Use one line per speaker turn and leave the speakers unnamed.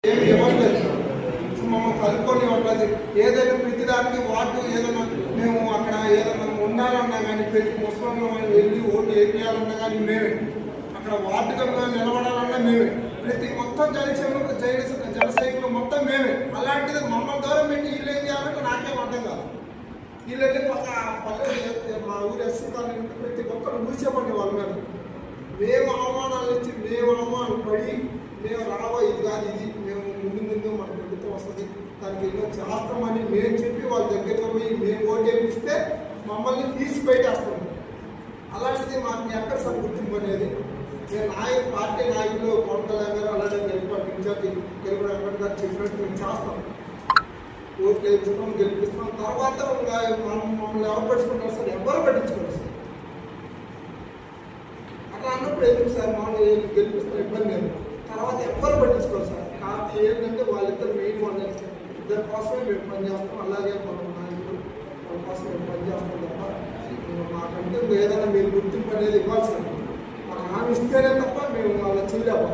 ఏమి ఇవ్వట్లేదు. మమ్మల్ని కలుపుకొని ఇవ్వట్లేదు. ఏదైనా ప్రతిదానికి వార్డు ఏదైనా మేము అక్కడ ఏదైనా ఉండాలన్నా కానీ ప్రతి ముస్లింలు వెళ్ళి ఓటు వేయాలన్నా కానీ మేమే, అక్కడ వార్డుగా నిలబడాలన్నా మేమే, ప్రతి మొత్తం జనసైకులు మొత్తం మేమే. అలాంటిది మమ్మల్ని దూరం పెట్టి వీళ్ళు ఏం చేయాలంటే నాకేం అర్థం కాదు. వీళ్ళంటే పల్లె మా ఊరు ఎస్సీ కాలనీ ప్రతి ఒక్కరు మూసేపండి వాళ్ళ మీద. మేము అవమానాలు ఇచ్చి మేము అవమానాలు పడి మేము రావో ఇది కాదు, ఇది మేము ముందు మన ప్రభుత్వం వస్తుంది దానికి ఎన్నో చేస్తామని మేము చెప్పి వాళ్ళ దగ్గరికి పోయి మేము ఓటేపిస్తే మమ్మల్ని తీసి బయటేస్తాం. అలాంటిది మాకు ఎక్కడ సార్ గుర్తింపు అనేది? నేను పార్టీ నాయకులు పవన్ కళ్యాణ్ గారు అలాగే ఇన్ఛార్జి గెలుపు వెంకట్ గారు చెప్పినట్టు మేము చేస్తాం, ఓట్లు వేపిస్తాం, గెలిపిస్తాం. తర్వాత మమ్మల్ని ఎవరు పట్టించుకుంటారు సార్? ఎవరు పట్టించుకోరు సార్. అట్లా అన్నప్పుడు ఎందుకు సార్ మమ్మల్ని గెలిపిస్తాం? ఇబ్బంది లేదు. తర్వాత ఎవరు పట్టించుకోరు సార్. కాబట్టి ఏంటంటే వాళ్ళిద్దరు మెయిన్ వాళ్ళు ఇద్దరి కోసమే మేము పనిచేస్తాం. అలాగే మన నాయకులు వాళ్ళ కోసం మేము పనిచేస్తాం తప్ప మాకంటే ఏదైనా మీరు గుర్తింపు అనేది ఇవ్వాలి సార్. మాకు హామీ ఇస్తేనే తప్ప మేము వాళ్ళ చేయలేము.